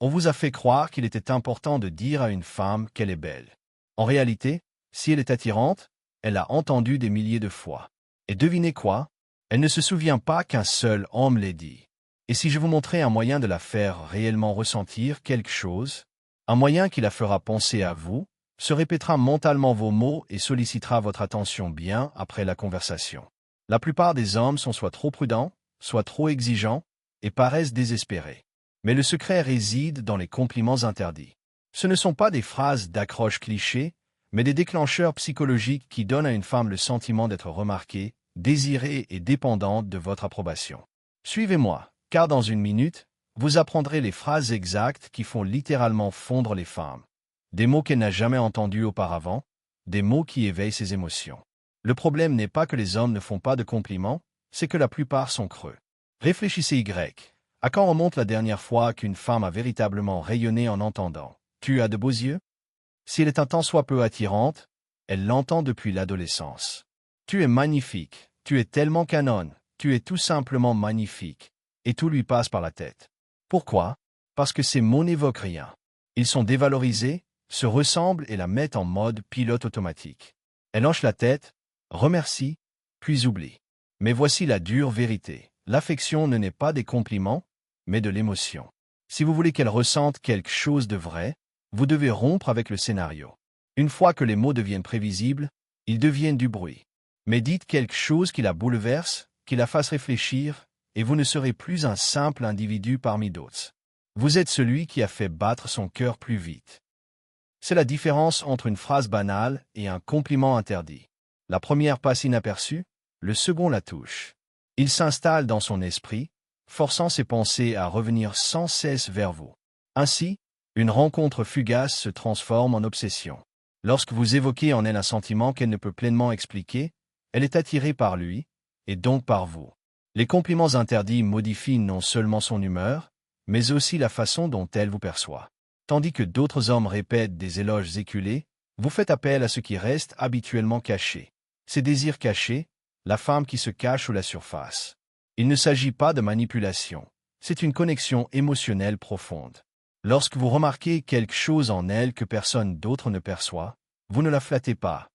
On vous a fait croire qu'il était important de dire à une femme qu'elle est belle. En réalité, si elle est attirante, elle l'a entendu des milliers de fois. Et devinez quoi? Elle ne se souvient pas qu'un seul homme l'ait dit. Et si je vous montrais un moyen de la faire réellement ressentir quelque chose, un moyen qui la fera penser à vous, se répétera mentalement vos mots et sollicitera votre attention bien après la conversation. La plupart des hommes sont soit trop prudents, soit trop exigeants, et paraissent désespérés. Mais le secret réside dans les compliments interdits. Ce ne sont pas des phrases d'accroche clichés, mais des déclencheurs psychologiques qui donnent à une femme le sentiment d'être remarquée, désirée et dépendante de votre approbation. Suivez-moi, car dans une minute, vous apprendrez les phrases exactes qui font littéralement fondre les femmes. Des mots qu'elle n'a jamais entendus auparavant, des mots qui éveillent ses émotions. Le problème n'est pas que les hommes ne font pas de compliments, c'est que la plupart sont creux. Réfléchissez Y. À quand remonte la dernière fois qu'une femme a véritablement rayonné en entendant « Tu as de beaux yeux » ? Si elle est un tant soit peu attirante, elle l'entend depuis l'adolescence. « Tu es magnifique, tu es tellement canonne, tu es tout simplement magnifique » et tout lui passe par la tête. Pourquoi? Parce que ces mots n'évoquent rien. Ils sont dévalorisés, se ressemblent et la mettent en mode pilote automatique. Elle hoche la tête, remercie, puis oublie. Mais voici la dure vérité. L'affection ne naît pas des compliments, mais de l'émotion. Si vous voulez qu'elle ressente quelque chose de vrai, vous devez rompre avec le scénario. Une fois que les mots deviennent prévisibles, ils deviennent du bruit. Mais dites quelque chose qui la bouleverse, qui la fasse réfléchir, et vous ne serez plus un simple individu parmi d'autres. Vous êtes celui qui a fait battre son cœur plus vite. C'est la différence entre une phrase banale et un compliment interdit. La première passe inaperçue, le second la touche. Il s'installe dans son esprit, forçant ses pensées à revenir sans cesse vers vous. Ainsi, une rencontre fugace se transforme en obsession. Lorsque vous évoquez en elle un sentiment qu'elle ne peut pleinement expliquer, elle est attirée par lui, et donc par vous. Les compliments interdits modifient non seulement son humeur, mais aussi la façon dont elle vous perçoit. Tandis que d'autres hommes répètent des éloges éculés, vous faites appel à ce qui reste habituellement caché. Ces désirs cachés, la femme qui se cache sous la surface. Il ne s'agit pas de manipulation, c'est une connexion émotionnelle profonde. Lorsque vous remarquez quelque chose en elle que personne d'autre ne perçoit, vous ne la flattez pas.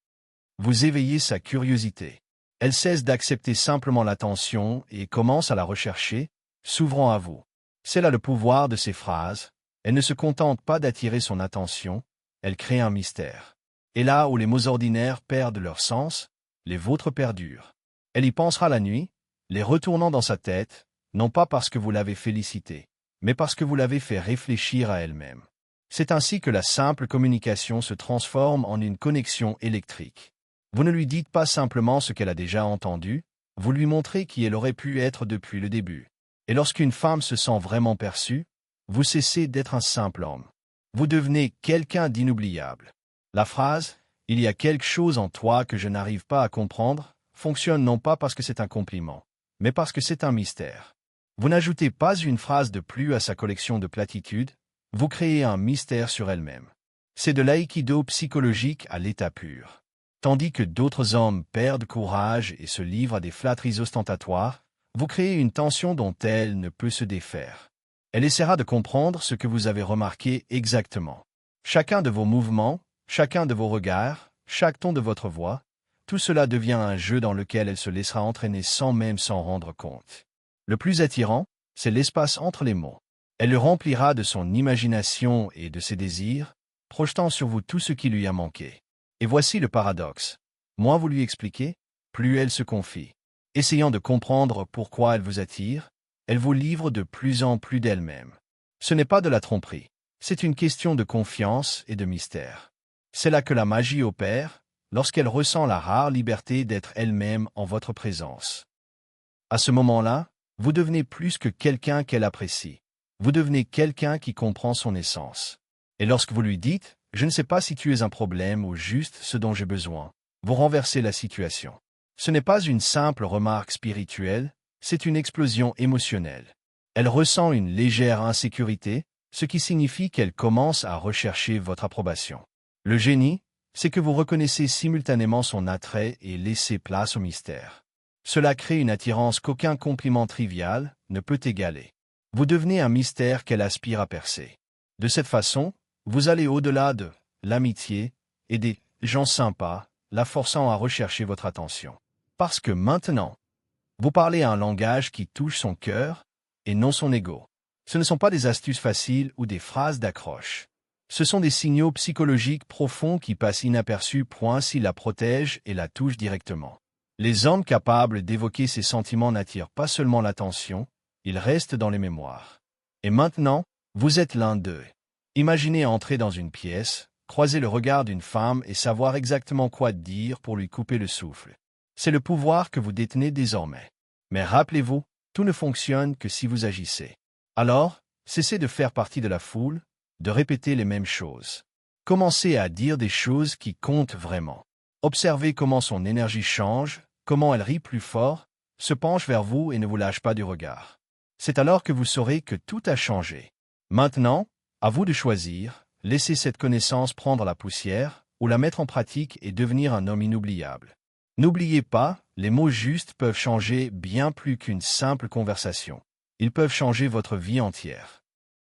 Vous éveillez sa curiosité. Elle cesse d'accepter simplement l'attention et commence à la rechercher, s'ouvrant à vous. C'est là le pouvoir de ces phrases. Elle ne se contente pas d'attirer son attention, elle crée un mystère. Et là où les mots ordinaires perdent leur sens, les vôtres perdurent. Elle y pensera la nuit, les retournant dans sa tête, non pas parce que vous l'avez félicitée, mais parce que vous l'avez fait réfléchir à elle-même. C'est ainsi que la simple communication se transforme en une connexion électrique. Vous ne lui dites pas simplement ce qu'elle a déjà entendu, vous lui montrez qui elle aurait pu être depuis le début. Et lorsqu'une femme se sent vraiment perçue, vous cessez d'être un simple homme. Vous devenez quelqu'un d'inoubliable. La phrase « Il y a quelque chose en toi que je n'arrive pas à comprendre » fonctionne non pas parce que c'est un compliment, mais parce que c'est un mystère. Vous n'ajoutez pas une phrase de plus à sa collection de platitudes, vous créez un mystère sur elle-même. C'est de l'aïkido psychologique à l'état pur. Tandis que d'autres hommes perdent courage et se livrent à des flatteries ostentatoires, vous créez une tension dont elle ne peut se défaire. Elle essaiera de comprendre ce que vous avez remarqué exactement. Chacun de vos mouvements, chacun de vos regards, chaque ton de votre voix, tout cela devient un jeu dans lequel elle se laissera entraîner sans même s'en rendre compte. Le plus attirant, c'est l'espace entre les mots. Elle le remplira de son imagination et de ses désirs, projetant sur vous tout ce qui lui a manqué. Et voici le paradoxe. Moins vous lui expliquez, plus elle se confie. Essayant de comprendre pourquoi elle vous attire, elle vous livre de plus en plus d'elle-même. Ce n'est pas de la tromperie, c'est une question de confiance et de mystère. C'est là que la magie opère, lorsqu'elle ressent la rare liberté d'être elle-même en votre présence. À ce moment-là, vous devenez plus que quelqu'un qu'elle apprécie. Vous devenez quelqu'un qui comprend son essence. Et lorsque vous lui dites « Je ne sais pas si tu es un problème ou juste ce dont j'ai besoin », vous renversez la situation. Ce n'est pas une simple remarque spirituelle, c'est une explosion émotionnelle. Elle ressent une légère insécurité, ce qui signifie qu'elle commence à rechercher votre approbation. Le génie, c'est que vous reconnaissez simultanément son attrait et laissez place au mystère. Cela crée une attirance qu'aucun compliment trivial ne peut égaler. Vous devenez un mystère qu'elle aspire à percer. De cette façon, vous allez au-delà de l'amitié et des gens sympas, la forçant à rechercher votre attention. Parce que maintenant, vous parlez un langage qui touche son cœur et non son ego. Ce ne sont pas des astuces faciles ou des phrases d'accroche. Ce sont des signaux psychologiques profonds qui passent inaperçus s'ils la protègent et la touchent directement. Les hommes capables d'évoquer ces sentiments n'attirent pas seulement l'attention, ils restent dans les mémoires. Et maintenant, vous êtes l'un d'eux. Imaginez entrer dans une pièce, croiser le regard d'une femme et savoir exactement quoi dire pour lui couper le souffle. C'est le pouvoir que vous détenez désormais. Mais rappelez-vous, tout ne fonctionne que si vous agissez. Alors, cessez de faire partie de la foule, de répéter les mêmes choses. Commencez à dire des choses qui comptent vraiment. Observez comment son énergie change, comment elle rit plus fort, se penche vers vous et ne vous lâche pas du regard. C'est alors que vous saurez que tout a changé. Maintenant, à vous de choisir, laissez cette connaissance prendre la poussière ou la mettre en pratique et devenir un homme inoubliable. N'oubliez pas, les mots justes peuvent changer bien plus qu'une simple conversation. Ils peuvent changer votre vie entière.